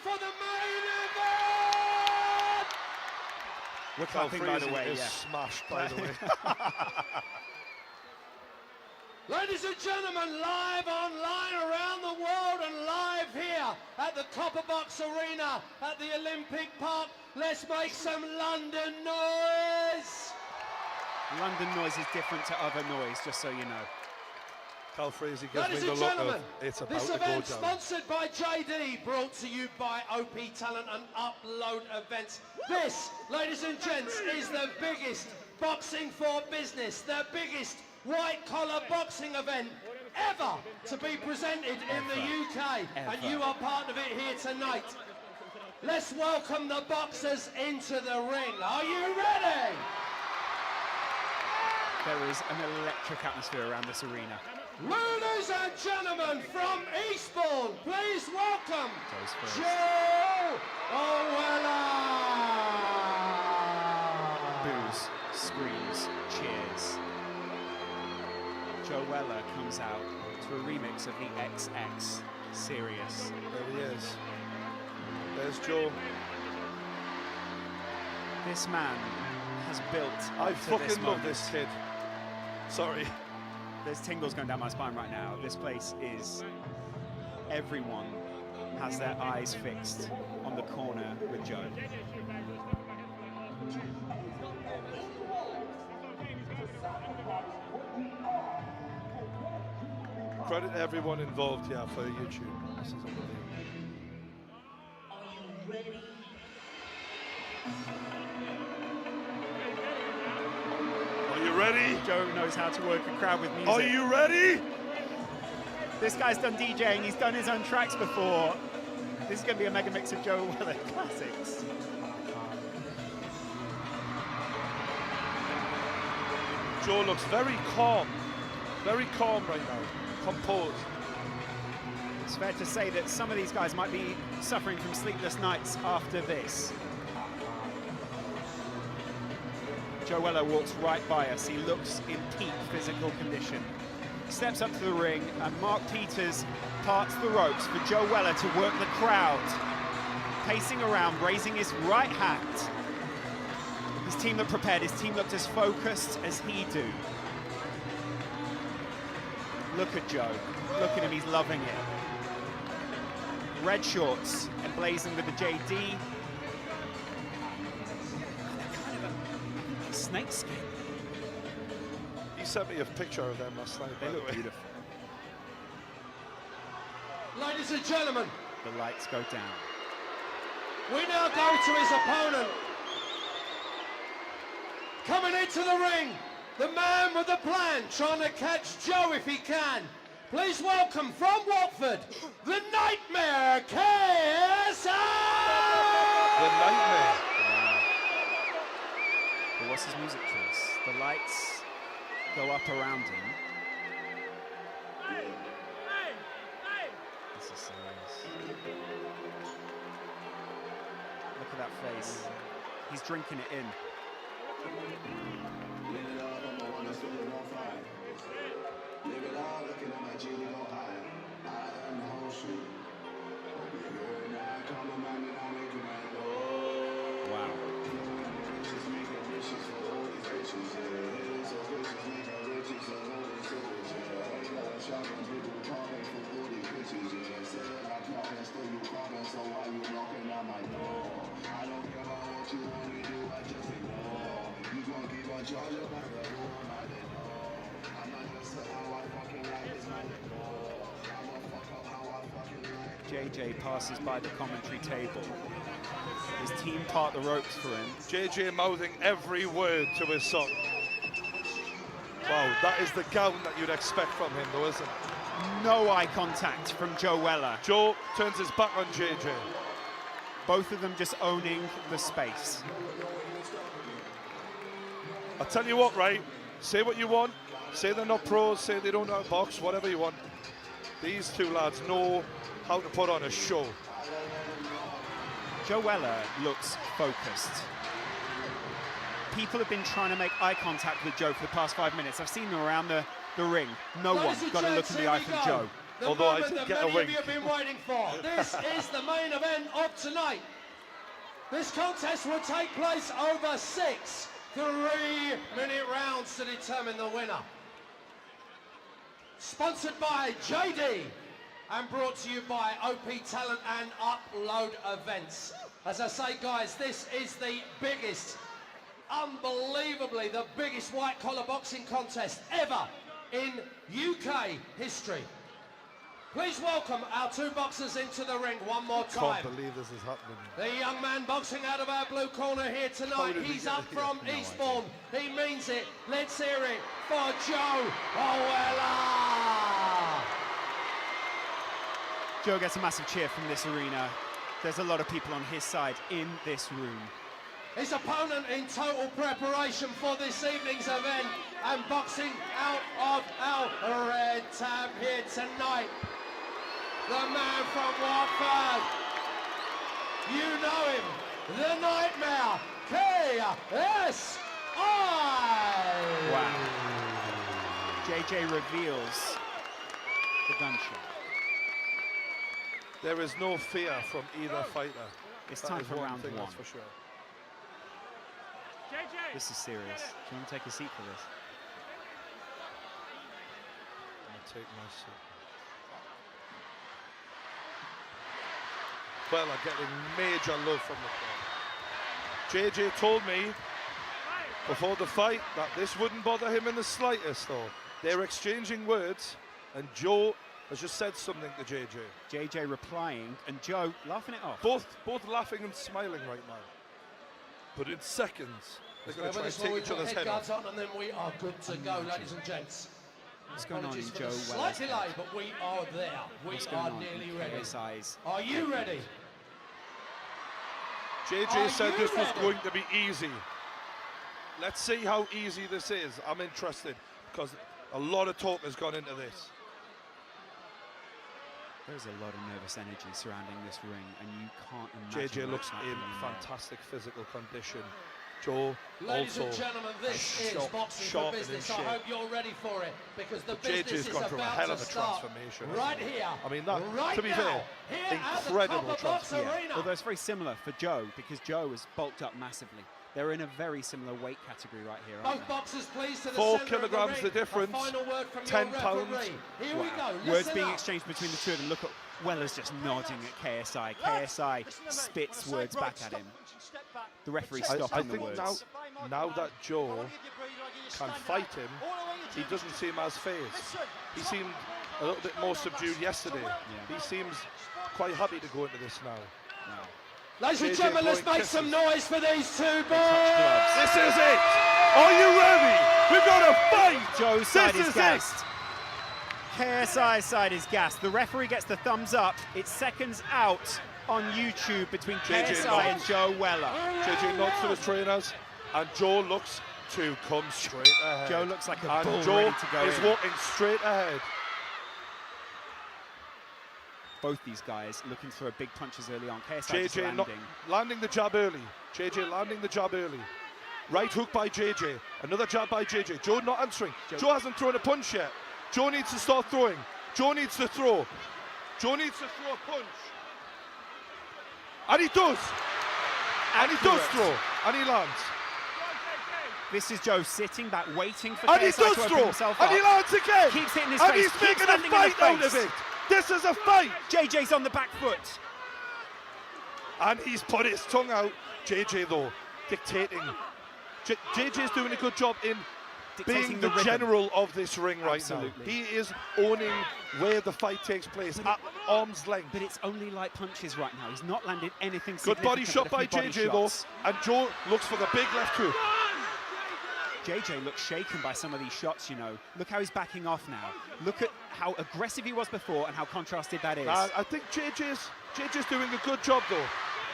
for the main event! We're clapping, by the way, yeah. Smashed, by the way. Ladies and gentlemen, live online around the world and live here at the Copper Box Arena at the Olympic Park. Let's make some London noise! London noise is different to other noise, just so you know. Cal Frazee gives Ladies me the and look gentlemen, of it's about this to go event down. sponsored by JD, brought to you by OP Talent and Upload Events. This, ladies and gents, is the biggest boxing for business, the biggest white-collar boxing event ever to be presented in the UK, and you are part of it here tonight. Let's welcome the boxers into the ring. Are you ready? There is an electric atmosphere around this arena. Ladies and gentlemen, from Eastbourne, please welcome Joe Weller. Boos, screams, cheers. Joe Weller comes out to a remix of the XX Serious. There he is. There's Joe. This man has built I up to fucking this love moment. this kid. Sorry. There's tingles going down my spine right now. This place is... Everyone has their eyes fixed on the corner with Joe. Credit to everyone involved here for YouTube. This is unbelievable. Are you ready? Joe knows how to work a crowd with music. Are you ready? This guy's done DJing, he's done his own tracks before. This is going to be a mega mix of Joe Weller classics. Joe looks very calm right now, composed. It's fair to say that some of these guys might be suffering from sleepless nights after this. Joe Weller walks right by us. He looks in peak physical condition. Steps up to the ring, and Mark Peters parts the ropes for Joe Weller to work the crowd. Pacing around, raising his right hand. His team looked prepared, his team looked as focused as he do. Look at Joe, look at him, he's loving it. Red shorts, emblazoned with the JD. Kind of a snake skin. He sent me a picture of them last night. They look beautiful. Ladies and gentlemen, The lights go down. we now go to his opponent. Coming into the ring, the man with the plan, trying to catch Joe if he can. Please welcome from Watford, the Nightmare, KSI! The Nightmare. But what's his music choice? The lights go up around him. This is serious. Look at that face. He's drinking it in. Wow. JJ passes by the commentary table. His team part the ropes for him. JJ mouthing every word to his song. Wow, that is the gown that you'd expect from him, though, isn't it? No eye contact from Joe Weller. Joe turns his back on JJ. Both of them just owning the space. I'll tell you what, right? Say what you want. Say they're not pros, say they don't know how to box, whatever you want. These two lads know how to put on a show. Joe Weller looks focused. People have been trying to make eye contact with Joe for the past 5 minutes. I've seen them around the ring. No one got to look in the eye from Joe. The although I moment did that get a many of wink. you have been waiting for. This is the main event of tonight. This contest will take place over 6 3-minute rounds to determine the winner. Sponsored by JD and brought to you by OP Talent and Upload Events. As I say, guys, this is the biggest, unbelievably the biggest white collar boxing contest ever in UK history. Please welcome our 2 boxers into the ring one more time. Can't believe this is happening. The young man boxing out of our blue corner here tonight, he's up from Eastbourne. He means it. Let's hear it for Joe Weller. Joe gets a massive cheer from this arena. There's a lot of people on his side in this room. His opponent in total preparation for this evening's event and boxing out of our red tab here tonight. The man from Watford. You know him, the Nightmare, KSI. Wow. JJ reveals the gunshot. There is no fear from either fighter. It's That time is for one round thing, 1. that's for sure. This is serious. Do you want to take a seat for this? I'm gonna take my seat. Well, I'm getting major love from the crowd. JJ told me before the fight that this wouldn't bother him in the slightest, though. They're exchanging words, and Joe has just said something to JJ. JJ replying, and Joe laughing it off. Both laughing and smiling right now. But in seconds, they're going to try and take each other's head off. On, and then we are good to go, ladies and gents. What's going on in Apologies for Joe the Weller's slight delay, head? but we are there. We What's going are on nearly in ready. KSI's Are you ready? JJ said you this was ready? going to be easy. Let's see how easy this is. I'm interested because a lot of talk has gone into this. There's a lot of nervous energy surrounding this ring, and you can't imagine. JJ what's looks happening in there. fantastic physical condition. Joe Ladies also and gentlemen, this is Boxing for sharp and in Business. I shape. hope you're ready for it, because the But business JJ's is gone through a about hell to of a start transformation. right here, I mean, that, right to be now, fair, here incredible at the Copper Box transformation. Arena. Although it's very similar for Joe, because Joe has bulked up massively. They're in a very similar weight category right here, aren't Both they? boxers pleased to the 4 center of kilograms the the ring. difference, A final word from 10 your pounds. referee. Here we go. Words Listen being up. exchanged between the two of them. Look at Weller's just nodding at KSI. KSI spits words back at him. The referee I stopping the think words. now that Joe can fight him, he doesn't seem as phased. He seemed a little bit more subdued yesterday. Yeah. He seems quite happy to go into this now. Wow. Ladies and JJ gentlemen, let's blowing make some kisses. noise for these two Touch boys. gloves. This is it! Are you ready? We've got a fight! Joe's side This is is gassed. KSI's side is gassed. The referee gets the thumbs up. It's seconds out on YouTube between JJ KSI nods. and Joe Weller. JJ nods to his trainers, and Joe looks to come straight ahead. Joe looks like a and bull Joe ready to go is in. walking straight ahead. Both these guys looking for big punches early on. KSI just JJ landing. landing the jab early. JJ landing the jab early. Right hook by JJ. Another jab by JJ. Joe not answering. Joe hasn't thrown a punch yet. Joe needs to start throwing. Joe needs to throw. Joe needs to throw a punch. And he does. And he does Accurate. throw. And he lands. This is Joe sitting back, waiting for And he KSI does to open throw. himself And up. he lands again. Keeps hitting his and face. he's Keeps making a landing in the fight out of face. it. This is a fight. JJ's on the back foot. And he's put his tongue out. JJ, though, dictating. JJ's doing a good job in Dictating being the the rhythm. general of this ring right Absolutely. now. He is owning where the fight takes place at arm's length. But it's only light punches right now. He's not landed anything Good body significant, shot but a by few body JJ, shots. though. And Joe looks for the big left hook. JJ looks shaken by some of these shots, you know. Look how he's backing off now. Look at how aggressive he was before and how contrasted that is. I think JJ's doing a good job, though.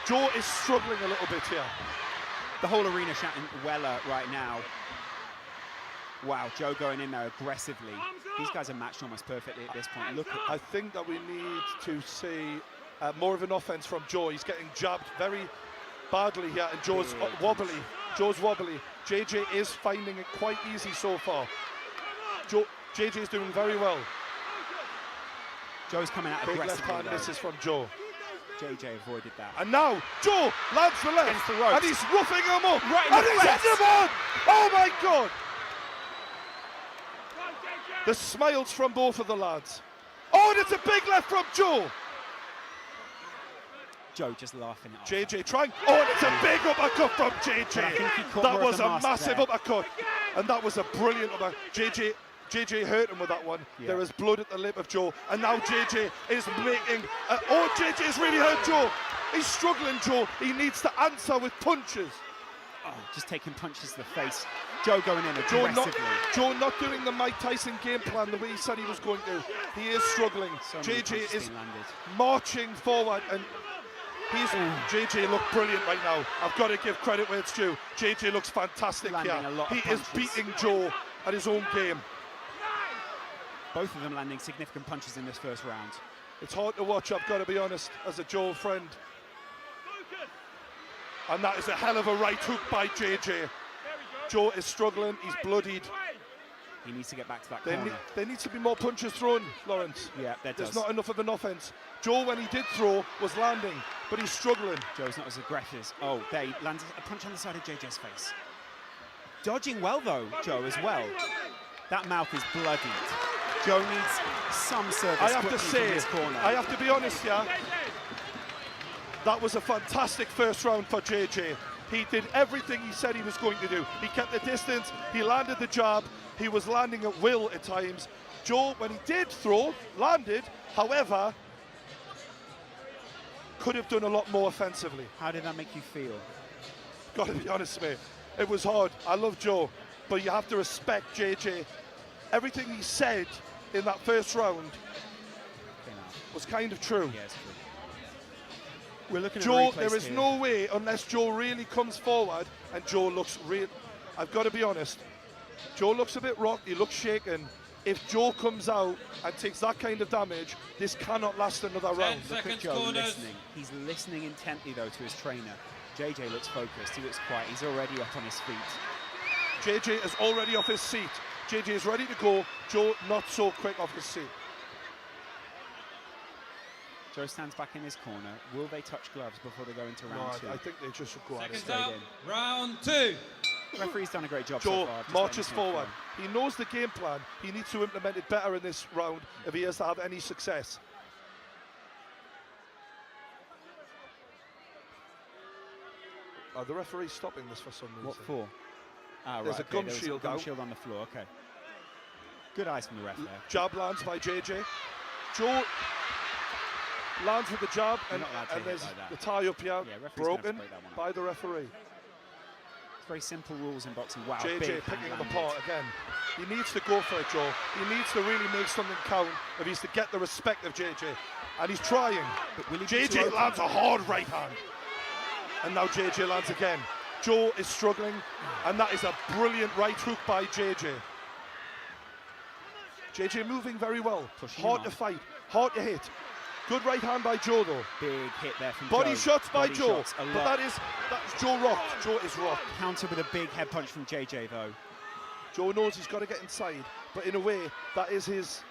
Joe is struggling a little bit here. The whole arena shouting Weller right now. Wow, Joe going in there aggressively. These guys are matched almost perfectly at this point. Look at I think that we need to see more of an offense from Joe. He's getting jabbed very badly here, and Joe's wobbly. Joe's wobbly. JJ is finding it quite easy so far. JJ is doing very well. Joe's coming out Big left aggressively. hand misses from Joe. JJ avoided that. And now Joe lands the left, Against the ropes. and he's roughing him up, Right in and the he's face. hitting him on. Oh my God! The smiles from both of the lads. Oh, and it's a big left from Joe. Joe just laughing it off. JJ trying. Oh, and it's a big uppercut from But I JJ. think he caught That more of was the a mask massive there. uppercut, and that was a brilliant uppercut. JJ hurt him with that one. Yeah. There is blood at the lip of Joe, and now JJ is making. Oh, JJ has really hurt Joe. He's struggling, Joe. He needs to answer with punches. Oh, just taking punches to the face. Joe going in Joe aggressively. not doing the Mike Tyson game plan the way he said he was going to. He is struggling. So many JJ punches is being landed. marching forward, and JJ look brilliant right now. I've got to give credit where it's due. JJ looks fantastic Landing here. a lot of He is punches. beating Joe at his own game. Both of them landing significant punches in this first round. It's hard to watch, I've got to be honest, as a Joe friend. And that is a hell of a right hook by JJ. Joe is struggling, he's bloodied. He needs to get back to that corner. There needs to be more punches thrown, Lawrence. Yeah, there There's does. not enough of an offense. Joe, when he did throw, was landing, but he's struggling. Joe's not as aggressive. Oh, there he lands a punch on the side of JJ's face. Dodging well though, Joe, as well. That mouth is bloodied. Joe needs some service. I have to quickly say, from this corner. I have to be honest here. That was a fantastic first round for JJ. He did everything he said he was going to do. He kept the distance, he landed the jab, he was landing at will at times. Joe, when he did throw, landed, however, could have done a lot more offensively. How did that make you feel? Got to be honest, mate. It was hard. I love Joe, but you have to respect JJ. Everything he said in that first round was kind of true. Yeah, it's true. We're looking Joe, at there is here. no way, unless Joe really comes forward, and Joe looks real. I've got to be honest. Joe looks a bit rocked, he looks shaken. If Joe comes out and takes that kind of damage, this cannot last another round. Look at Joe listening. He's listening intently though to his trainer. JJ looks focused, he looks quiet, he's already up on his feet. JJ is already off his seat. JJ is ready to go. Joe not so quick off his seat. Joe stands back in his corner. Will they touch gloves before they go into round two? I think they just should go at it. Straight in. Round two. Referee's done a great job Joe so far. Just marches letting him forward. go. He knows the game plan. He needs to implement it better in this round if he has to have any success. Are the referees stopping this for some reason? What for? Ah, There's right, a gun there was shield gun out. shield on the floor, okay. Good eyes from the ref there. Jab lands by JJ. Joe lands with the jab, You're and, not allowed to hit there's like that. the tie up here, Yeah, referee's gonna have to broken break that one up. by the referee. It's very simple rules in boxing. Wow, JJ big picking hand him landed. apart again. He needs to go for it, Joe. He needs to really make something count if he's to get the respect of JJ. And he's trying. But will he be too JJ open? lands a hard right hand. And now JJ lands again. Joe is struggling, and that is a brilliant right hook by JJ. JJ moving very well. Pushing Hard him to on. fight, hard to hit. Good right hand by Joe though. Big hit there from Body Joe. shots by Body Joe. shots, a But lot. that's Joe rocked. Joe is rocked. Counter with a big head punch from JJ though. Joe knows he's got to get inside, but in a way, that is his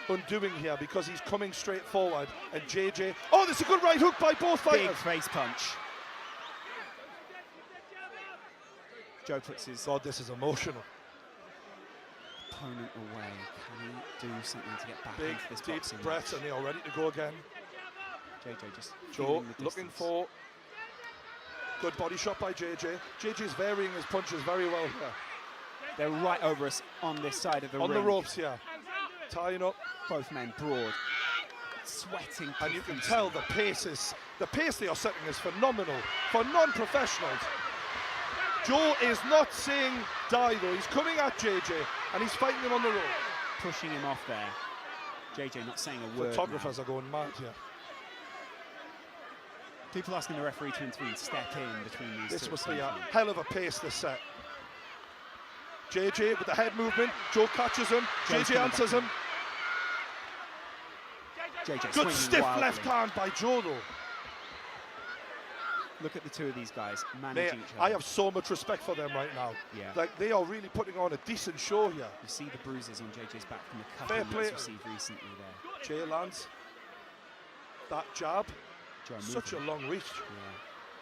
undoing here because he's coming straight forward. And JJ, oh, there's a good right hook by both Big fighters. face punch. Joe puts his God, this is emotional. opponent away. Can he do something to get back Big, into this deep boxing breaths, match? and they are ready to go again. JJ just Joe feeling the looking distance. for good body shot by JJ. JJ's varying his punches very well here. They're right over us on this side of the On ring. the ropes here. Tying up, Both men broad. Sweating. and you can profusely. tell the pace they are setting is phenomenal for non-professionals. Joe is not saying die though, he's coming at JJ and he's fighting him on the rope. Pushing him off there. JJ not saying a word. Photographers now. are going mad here. People asking the referee to intervene, step in between these This two. must at be some a point. hell of a pace this set. JJ with the head movement, Joe catches him, Joe's JJ coming answers back him. JJ Good swinging stiff wildly. left hand by Joe though. Look at the two of these guys managing Mate, each other. I have so much respect for them right now. Yeah. Like, they are really putting on a decent show here. You see the bruises on JJ's back from the Fair cuffing play. he's received recently there. Jay lands that jab. Joe Such a moving. long reach. Yeah.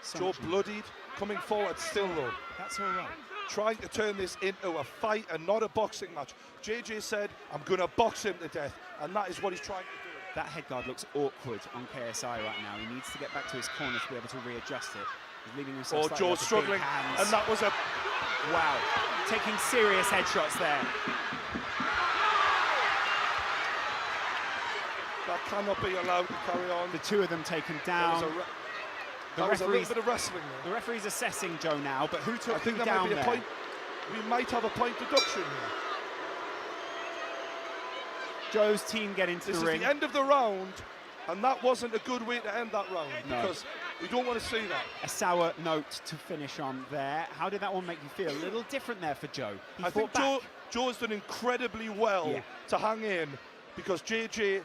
So Joe much movement. bloodied, coming forward still though. That's all right. Trying to turn this into a fight and not a boxing match. JJ said, I'm going to box him to death, and that is what he's trying to do. That head guard looks awkward on KSI right now. He needs to get back to his corner to be able to readjust it. He's leaving himself slightly Joe's up with struggling, big hands. and that was a... Wow, taking serious headshots there. That cannot be allowed to carry on. The two of them taken That was down. that was a little bit of wrestling there. The referee's assessing Joe now, but who took I think him that might down be a there? point. We might have a point deduction here. Joe's team get into This the is ring. the end of the round, and that wasn't a good way to end that round, No. because we don't want to see that. A sour note to finish on there. How did that one make you feel? A little different there for Joe. He I think fought back. Joe's done incredibly well Yeah. to hang in, because JJ,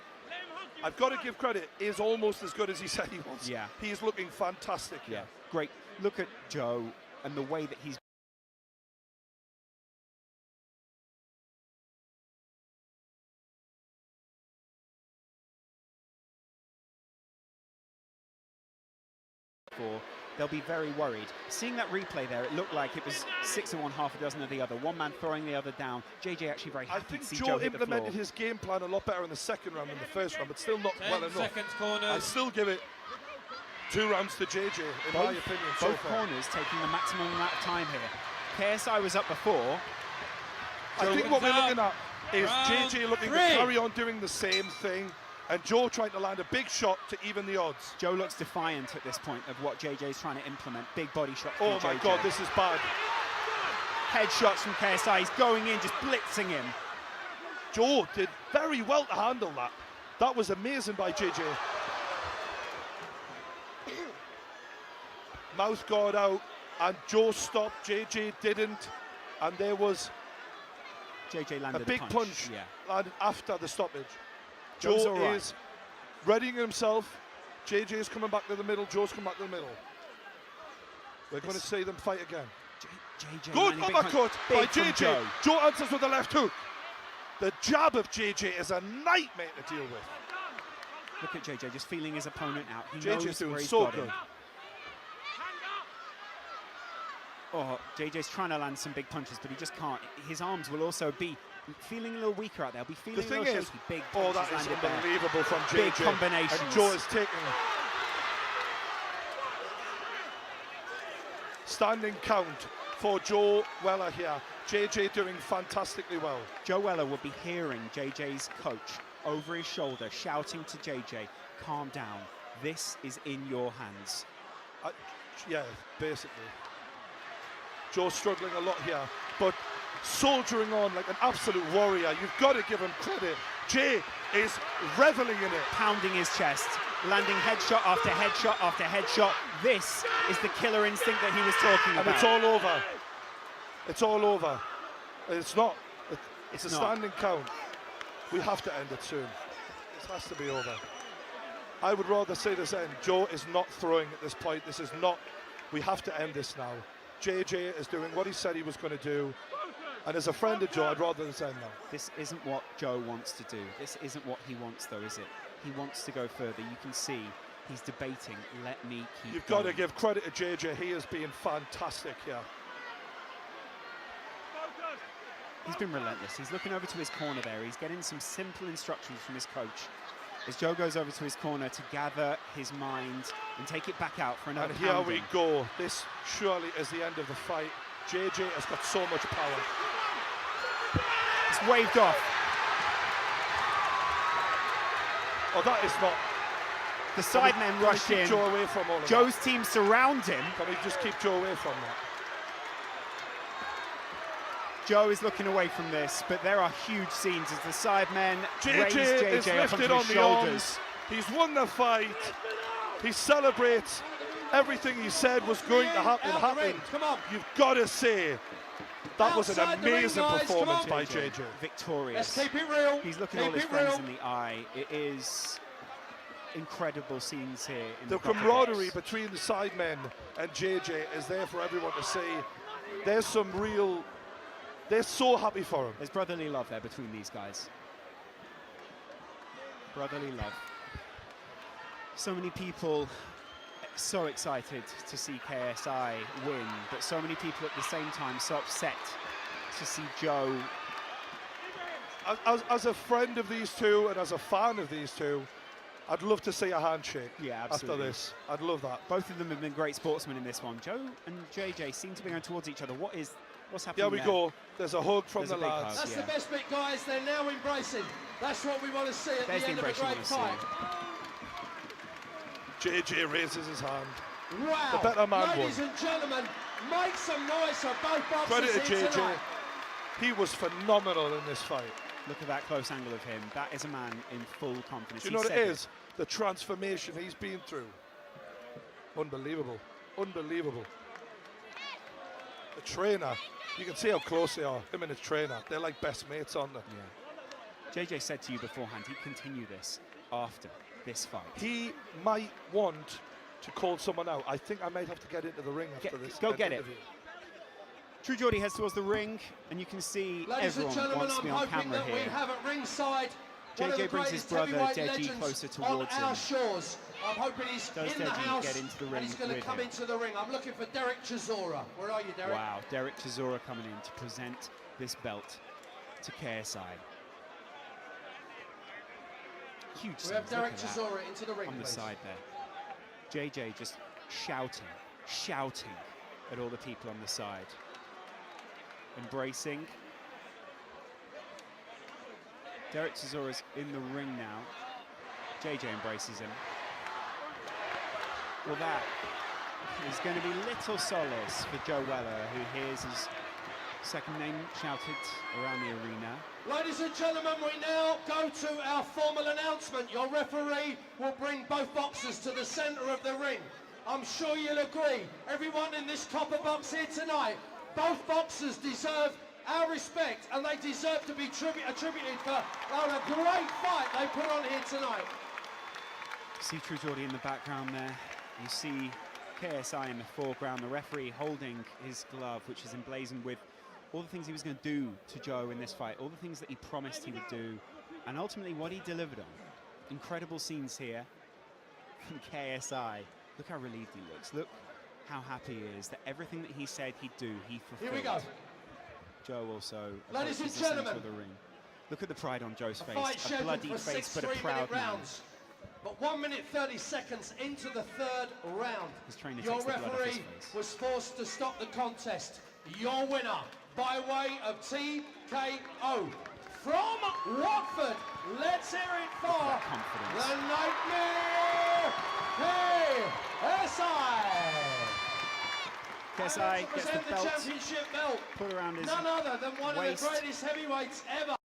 I've got to give credit, is almost as good as he said he was. Yeah. He is looking fantastic. Yeah, great. Look at Joe and the way that he's for. They'll be very worried. Seeing that replay there, it looked like it was 6 of one, half a dozen of the other. One man throwing the other down. JJ actually very I happy think to see Joe Joe hit the implemented floor. his game plan a lot better in the second round than the first round, but still not 10 well enough. seconds corners. I still give it 2 rounds to JJ, in my opinion, so Both far. corners taking the maximum amount of time here. KSI was up before. I think what we're looking at is Round JJ looking to 3. carry on doing the same thing, and Joe trying to land a big shot to even the odds. Joe looks defiant at this point of what JJ's trying to implement. Big body shot from Oh my JJ. God, this is bad. Headshots from KSI. He's going in, just blitzing him. Joe did very well to handle that. That was amazing by JJ. Mouth guard out, and Joe stopped, JJ didn't, and there was JJ a landed big punch Yeah. and after the stoppage. Joe's Joe all right. is readying himself. JJ is coming back to the middle. Joe's coming back to the middle. We're going to see them fight again. JJ Good landing big uppercut punch. by Big from JJ. Joe. Joe answers with the left hook. The jab of JJ is a nightmare to deal with. Look at JJ just feeling his opponent out. He JJ's knows doing where he's so got him. good. Oh, JJ's trying to land some big punches, but he just can't. His arms will also be feeling a little weaker out there. He'll be feeling The a thing little is, shaky. Big oh, punches that is landed there. unbelievable from JJ. Big combinations. And Joe is taking standing count for Joe Weller here. JJ doing fantastically well. Joe Weller will be hearing JJ's coach over his shoulder shouting to JJ, calm down. This is in your hands. Yeah, basically. Joe's struggling a lot here, but soldiering on like an absolute warrior. You've got to give him credit. Jay is reveling in it. Pounding his chest, landing headshot after headshot after headshot. This is the killer instinct that he was talking And about. it's all over. It's all over. It's not. It's a not. standing count. We have to end it soon. This has to be over. I would rather see this end. Joe is not throwing at this point. This is not. We have to end this now. JJ is doing what he said he was going to do. And as a friend of Joe, I'd rather this end now. This isn't what Joe wants to do. This isn't what he wants, though, is it? He wants to go further. You can see he's debating. Let me keep You've going. got to give credit to JJ. He is being fantastic here. He's been relentless. He's looking over to his corner there. He's getting some simple instructions from his coach. As Joe goes over to his corner to gather his mind and take it back out for another And here we pounding. go. This surely is the end of the fight. JJ has got so much power. It's waved off. Oh, that is not. The sidemen Can we rushed keep in. Joe away from all of Joe's team surround him. that? Can we just keep Joe away from that? Joe is looking away from this, but there are huge scenes as the sidemen raise JJ is JJ up lifted onto on his the shoulders. arms. He's won the fight. He celebrates. Everything he said was going to happen. Out the ring. Come on. You've got to say that was an Outside the ring, amazing guys. Come performance on. by JJ. Victorious. Let's keep it real. He's looking all Keep his it friends real. in the eye. It is incredible scenes here. In The camaraderie between the sidemen and JJ is there for everyone to see. There's some real... They're so happy for him. There's brotherly love there between these guys. Brotherly love. So many people so excited to see KSI win, but so many people at the same time so upset to see Joe. As a friend of these two and as a fan of these two, I'd love to see a handshake after this. I'd love that. Both of them have been great sportsmen in this one. Joe and JJ seem to be going towards each other. What's happening There we go. There's a hug from the lads. That's the best bit, guys. They're now embracing. That's what we want to see at the end of a great fight. JJ raises his hand. Wow. The better man won. Ladies and gentlemen, make some noise for both boxers. Credit to here JJ. tonight. He was phenomenal in this fight. Look at that close angle of him. That is a man in full confidence. Do you know what it is? The transformation he's been through. Unbelievable. Unbelievable. The trainer, you can see how close they are, him and his trainer. They're like best mates, aren't they? Yeah. JJ said to you beforehand he'd continue this after this fight. He might want to call someone out. I think I might have to get into the ring after this. Go get interview. it. True Geordie heads towards the ring, and you can see everyone wants to be on camera here. We have at ringside JJ brings his brother Deji closer towards him. On our shores. I'm hoping he's Does in the Deji house get into the ring and he's going to with come him? into the ring. I'm looking for Derek Chisora. Where are you, Derek? Wow, Derek Chisora coming in to present this belt to KSI. Huge We have scenes, Derek look at that Chisora into the ring, on the please. side there. JJ just shouting at all the people on the side. Embracing. Derek Chisora's in the ring now. JJ embraces him. Well, that is going to be little solace for Joe Weller, who hears his second name shouted around the arena. Ladies and gentlemen, we now go to our formal announcement. Your referee will bring both boxers to the centre of the ring. I'm sure you'll agree, everyone in this copper box here tonight, both boxers deserve our respect and they deserve to be attributed for a great fight they put on here tonight. See True Geordie in the background there. You see KSI in the foreground, the referee holding his glove, which is emblazoned with all the things he was going to do to Joe in this fight, all the things that he promised he would do, and ultimately what he delivered on. Incredible scenes here from KSI. Look how relieved he looks. Look how happy he is that everything that he said he'd do, he fulfilled. Here we go. Joe also Ladies and approaches the centre gentlemen, of the ring. Look at the pride on Joe's face. Fight A scheduled bloody for face, 6 but a 3-minute proud man. rounds. But 1 minute 30 seconds into the third round, His trainer your takes the blood off his referee face. was forced to stop the contest. Your winner by way of TKO from Watford. Let's hear it for confidence. the Nightmare KSI. KSI gets the The belt championship belt. put around his None other than one waist. of the greatest heavyweights ever.